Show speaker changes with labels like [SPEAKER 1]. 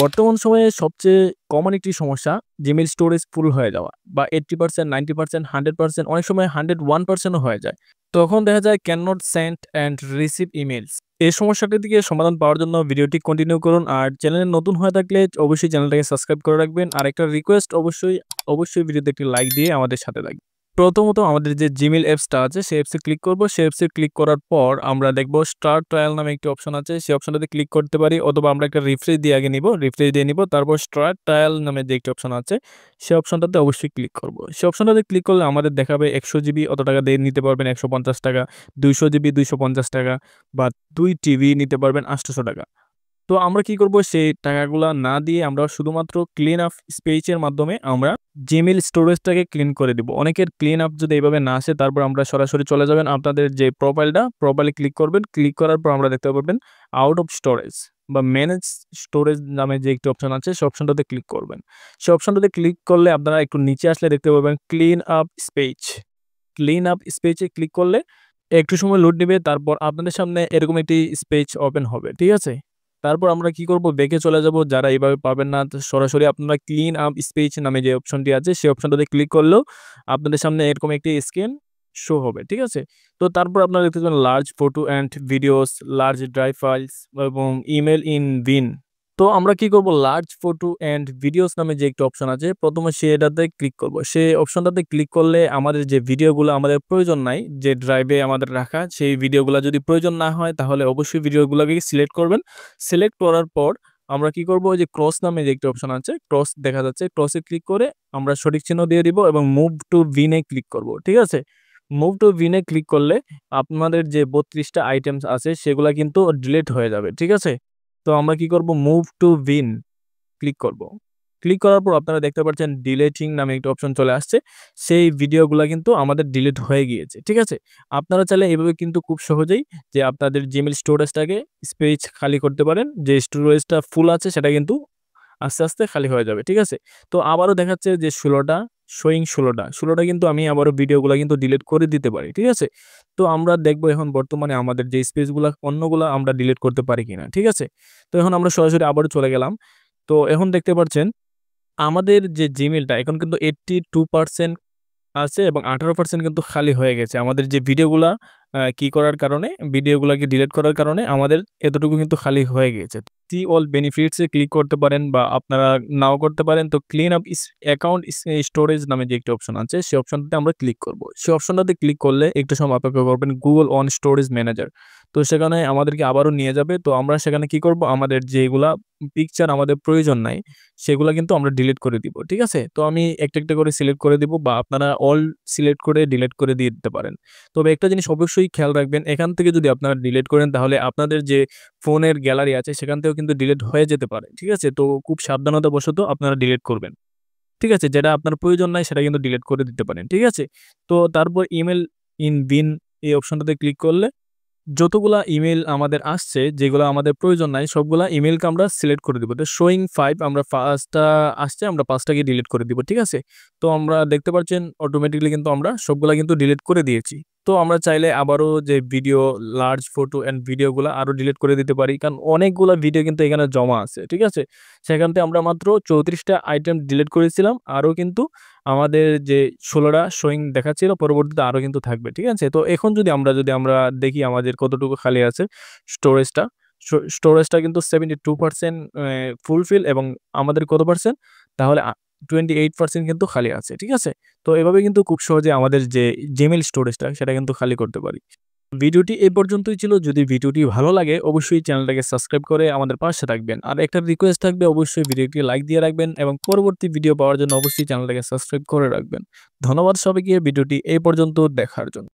[SPEAKER 1] বর্তমান সময়ে সবচেয়ে কমন একটি সমস্যা Gmail স্টোরেজ ফুল হয়ে যাওয়া বা 80% 90% 100% অনেক সময় 101% ও হয়ে যায়। তখন দেখা যায় can not send and receive emails. এই সমস্যাটির দিকে সমাধান পাওয়ার জন্য ভিডিওটি কন্টিনিউ করুন। আর চ্যানেলে নতুন হয়ে থাকলে অবশ্যই চ্যানেলটাকে সাবস্ক্রাইব করে রাখবেন। আর একটা রিকোয়েস্ট অবশ্যই ভিডিওতে একটি লাইক দিয়ে আমাদের সাথে থাকবেন। প্রথমত আমাদের যে Gmail অ্যাপসটা আছে সেই অ্যাপসে ক্লিক করব। সেই অ্যাপসে ক্লিক করার পর আমরা দেখব স্টার্ট ট্রায়াল নামে একটি অপশন আছে। সেই অপশনটাতে ক্লিক করতে পারি অথবা আমরা একটা রিফ্রেশ দিয়ে আগে নিব। রিফ্রেশ দিয়ে নিব। তারপর স্টার্ট ট্রায়াল নামে যে একটি অপশন আছে সেই অপশনটাতে অবশ্যই ক্লিক করব। সেই অপশনটাতে ক্লিক করলে আমাদের দেখাবে ১০০ জিবি অত টাকা দিয়ে নিতে পারবেন ৳১৫০, ২০০ জিবি ৳২৫০ বা ২ টিবি নিতে পারবেন ৳৮০০। তো আমরা কি করব সেই টাকাগুলা না দিয়ে আমরা শুধুমাত্র ক্লিন আপ স্পেস এর মাধ্যমে আমরা Gmail স্টোরেজটাকে ক্লিন করে দিব। অনেকের ক্লিন আপ যদি এভাবে না আসে তারপর আমরা সরাসরি চলে যাবেন আপনাদের যে প্রোফাইলে ক্লিক করবেন। ক্লিক করার পর আমরা দেখতে পারবেন আউট অফ স্টোরেজ বা ম্যানেজ স্টোরেজ নামে যে একটি অপশন আছে সেই অপশনটাতে ক্লিক করবেন। সেই অপশনটাতে ক্লিক করলে আপনারা একটু নিচে আসলে দেখতে পাবেন clean up space. Clean up space এ ক্লিক করলে একটু সময় লোড নিবে। তারপর আপনাদের সামনে এরকম একটি স্পেস ওপেন হবে। ঠিক আছে? তারপর আমরা কি করব ব্যাকে চলে যাব। যারা এভাবে পারবেন না তো সরাসরি আপনারা ক্লিন আপ স্পেস নামে যে অপশনটি আছে সেই অপশনটাতে ক্লিক করলেও আপনাদের সামনে এরকম একটি স্ক্রিন শো হবে। ঠিক আছে? তো তারপর আপনারা দেখতে পাবেন large photo and videos, large drive files এবং ইমেইল ইন বিন। তো আমরা কি করব লার্জ ফটো অ্যান্ড ভিডিওস নামে যে একটি অপশন আছে প্রথমে সেটাতে ক্লিক করব। সেই অপশনটাতে ক্লিক করলে আমাদের যে ভিডিওগুলো আমাদের প্রয়োজন নাই যে ড্রাইভে আমাদের রাখা সেই ভিডিওগুলো যদি প্রয়োজন না হয় তাহলে অবশ্যই ভিডিওগুলোকে সিলেক্ট করবেন। সিলেক্ট করার পর আমরা কি করব ওই যে ক্রস নামে যে একটি অপশন আছে ক্রস দেখা যাচ্ছে ক্রসে ক্লিক করে আমরা সঠিক চিহ্ন দিয়ে দিব এবং মুভ টু বিন এ ক্লিক করব। ঠিক আছে? মুভ টু বিন এ ক্লিক করলে আপনাদের যে ৩২টা আইটেমস আছে সেগুলা কিন্তু ডিলিট হয়ে যাবে। ঠিক আছে? তো আমরা কি করব মুভ টু বিন ক্লিক করব। ক্লিক করার পর আপনারা দেখতে পাচ্ছেন ডিলিটিং নামে একটা অপশন চলে আসছে। সেই ভিডিওগুলা কিন্তু আমাদের ডিলিট হয়ে গিয়েছে। ঠিক আছে? আপনারা চাইলে এভাবে কিন্তু খুব সহজেই যে আপনাদের Gmail স্টোরেজটাকে স্পেস খালি করতে পারেন। যে স্টোরেজটা ফুল আছে সেটা কিন্তু আস্তে খালি হয়ে যাবে। ঠিক আছে? তো আবারও দেখাচ্ছে যে ১৬টা কিন্তু আমি আবারও ভিডিওগুলা কিন্তু ডিলিট করে দিতে পারি। ঠিক আছে? তো আমরা দেখব এখন বর্তমানে আমাদের যে স্পেসগুলা অন্যগুলা আমরা ডিলিট করতে পারি কিনা। ঠিক আছে? তো এখন আমরা সরাসরি আবারও চলে গেলাম। তো এখন দেখতে পাচ্ছেন আমাদের যে Gmailটা এখন কিন্তু 82% আছে এবং 18% কিন্তু খালি হয়ে গেছে। আমাদের যে ভিডিওগুলা কি করার কারণে ভিডিওগুলাকে ডিলিট করার কারণে আমাদের এতটুকু কিন্তু খালি হয়ে গিয়েছে। সি অল বেনিফিটস এ ক্লিক করতে পারেন বা আপনারা নাও করতে পারেন। তো ক্লিন আপ অ্যাকাউন্ট স্টোরেজ নামে যে একটি অপশন আছে সেই অপশনটাতে আমরা ক্লিক করব। সেই অপশনটাতে ক্লিক করলে একটু সময় অপেক্ষা করবেন Google অন স্টোরেজ ম্যানেজার। তো সেখানে আমাদেরকে আবারও নিয়ে যাবে। তো আমরা সেখানে কি করব আমাদের যেগুলা পিকচার আমাদের প্রয়োজন নাই সেগুলা কিন্তু আমরা ডিলিট করে দিব। ঠিক আছে? তো আমি একটা করে সিলেক্ট করে দিব বা আপনারা অল সিলেক্ট করে ডিলিট করে দিয়ে দিতে পারেন। তবে একটা জিনিস অবশ্যই খেয়াল রাখবেন, এখান থেকে যদি আপনারা ডিলিট করেন তাহলে আপনাদের যে ফোনের গ্যালারি আছে সেখান থেকেও কিন্তু ডিলিট হয়ে যেতে পারে। ঠিক আছে? তো খুব সাবধানতাবশত আপনারা ডিলিট করবেন। ঠিক আছে? যেটা আপনার প্রয়োজন নাই সেটা কিন্তু ডিলিট করে দিতে পারেন। ঠিক আছে? তো তারপর ইমেইল ইন বিন এই অপশনটাতে ক্লিক করলে যতগুলা ইমেইল আমাদের আসছে, যেগুলা আমাদের প্রয়োজন নাই, সবগুলা ইমেইলকে আমরা সিলেক্ট করে দিব। তো শোয়িং 5 আমরা ৫ টা আসছে, আমরা ৫ টাকে ডিলিট করে দিব। ঠিক আছে? তো আমরা দেখতে পাচ্ছেন অটোমেটিক্যালি কিন্তু আমরা সবগুলা কিন্তু ডিলিট করে দিয়েছি। তো আমরা চাইলে আবারও যে ভিডিও, লার্জ ফটো অ্যান্ড ভিডিওগুলা আরো ডিলিট করে দিতে পারি। কারণ অনেকগুলা ভিডিও কিন্তু এখানে জমা আছে। ঠিক আছে? সেখান থেকে আমরা মাত্র ৩৪ টা আইটেম ডিলিট করেছিলাম। আরো কিন্তু আমাদের যে ১৬ টা শোয়িং দেখাচ্ছিল পরবর্তীতে আরো কিন্তু থাকবে। ঠিক আছে? তো এখন যদি আমরা দেখি আমাদের কতটুকু খালি আছে স্টোরেজটা। স্টোরেজটা কিন্তু 72% ফুলফিল এবং আমাদের কত পার্সেন্ট? তাহলে 28% কিন্তু খালি আছে। ঠিক আছে? তো এভাবে কিন্তু খুব সহজে আমাদের যে Gmail স্টোরেজটা সেটা কিন্তু খালি করতে পারি। ভিডিওটি এই পর্যন্তই ছিল। যদি ভিডিওটি ভালো লাগে অবশ্যই চ্যানেলটাকে সাবস্ক্রাইব করে আমাদের পাশে থাকবেন। আর একটা রিকোয়েস্ট থাকবে অবশ্যই ভিডিওটি লাইক দিয়ে রাখবেন এবং পরবর্তী ভিডিও পাওয়ার জন্য অবশ্যই চ্যানেলটাকে সাবস্ক্রাইব করে রাখবেন। ধন্যবাদ সবাইকে ভিডিওটি এই পর্যন্ত দেখার জন্য।